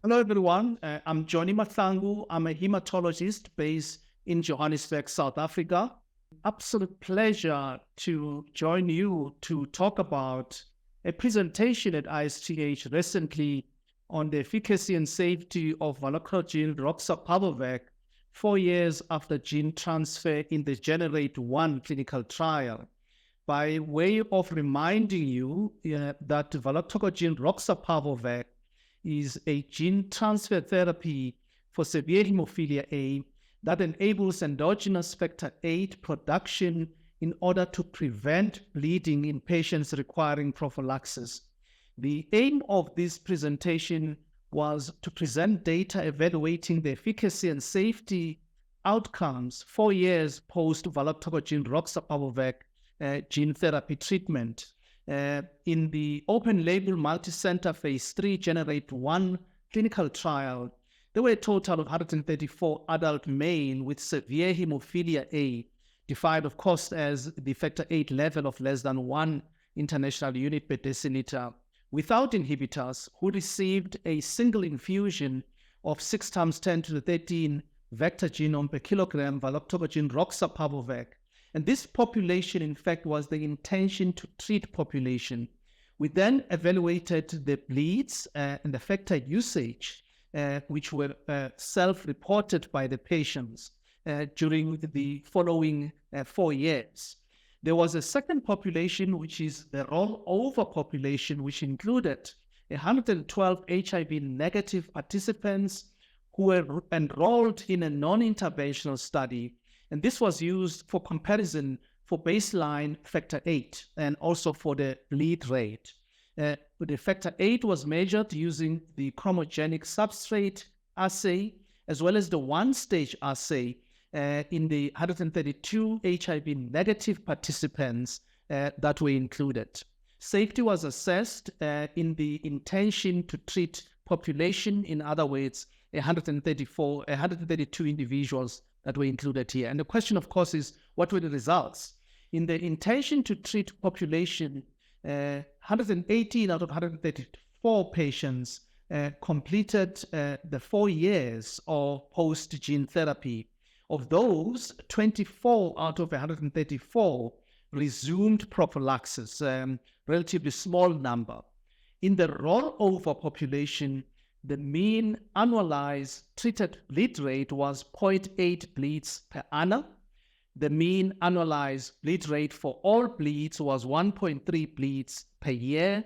Hello, everyone. I'm Johnny Mahlangu. I'm a hematologist based in Johannesburg, South Africa. Absolute pleasure to join you to talk about a presentation at ISTH recently on the efficacy and safety of Valoctocogene Roxaparvovec 4 years after gene transfer in the GENERATE-1 clinical trial. By way of reminding you that Valoctocogene Roxaparvovec is a gene transfer therapy for severe hemophilia A that enables endogenous factor VIII production in order to prevent bleeding in patients requiring prophylaxis. The aim of this presentation was to present data evaluating the efficacy and safety outcomes 4 years post Valoctocogene Roxaparvovec gene therapy treatment. In the open-label multi-center phase 3 GENERATE-1 clinical trial, there were a total of 134 adult male with severe hemophilia A, defined, of course, as the factor VIII level of less than 1 international unit per deciliter, without inhibitors, who received a single infusion of 6 times 10 to the 13 vector genome per kilogram Valoctocogene Roxaparvovec. And this population, in fact, was the intention to treat population. We then evaluated the bleeds and the factor usage, which were self-reported by the patients during the following 4 years. There was a second population, which is the rollover population, which included 112 HIV-negative participants who were enrolled in a non-interventional study. And this was used for comparison for baseline factor VIII and also for the bleed rate. The factor VIII was measured using the chromogenic substrate assay as well as the one-stage assay in the 132 HIV-negative participants that were included. Safety was assessed in the intention to treat population, in other words, 132 individuals that were included here. And the question, of course, is what were the results? In the intention to treat population, 118 out of 134 patients completed the 4 years of post-gene therapy. Of those, 24 out of 134 resumed prophylaxis, relatively small number. In the rollover population, the mean annualized treated bleed rate was 0.8 bleeds per annum. The mean annualized bleed rate for all bleeds was 1.3 bleeds per year.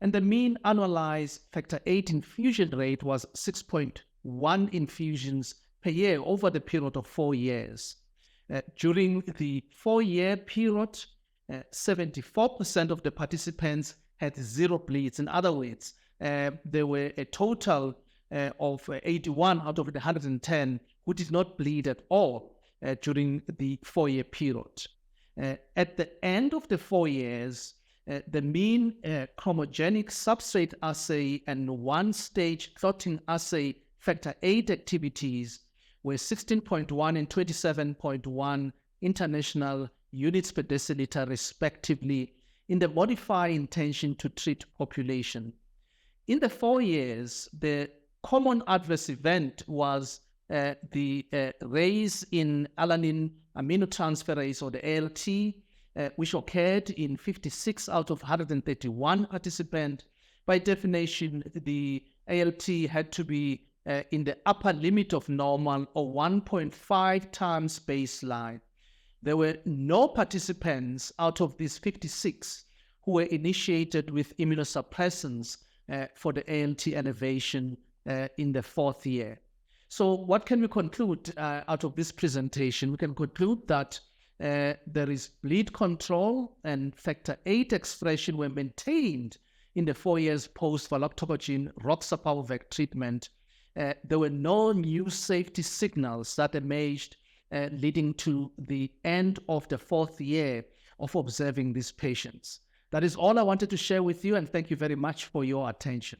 And the mean annualized factor VIII infusion rate was 6.1 infusions per year over the period of 4 years. During the 4-year period, 74% of the participants had 0 bleeds. In other words, there were a total of 81 out of the 110 who did not bleed at all during the 4-year period. At the end of the 4 years, the mean chromogenic substrate assay and one-stage clotting assay factor VIII activities were 16.1 and 27.1 international units per deciliter, respectively, in the modified intention to treat population. In the 4 years, the common adverse event was the rise in alanine aminotransferase, or the ALT, which occurred in 56 out of 131 participants. By definition, the ALT had to be in the upper limit of normal, or 1.5 times baseline. There were no participants out of these 56 who were initiated with immunosuppressants for the ALT elevation in the 4th year. So what can we conclude out of this presentation? We can conclude that there is bleed control and factor VIII expression were maintained in the 4 years post Valoctocogene Roxaparvovec treatment. There were no new safety signals that emerged leading to the end of the 4th year of observing these patients. That is all I wanted to share with you, and thank you very much for your attention.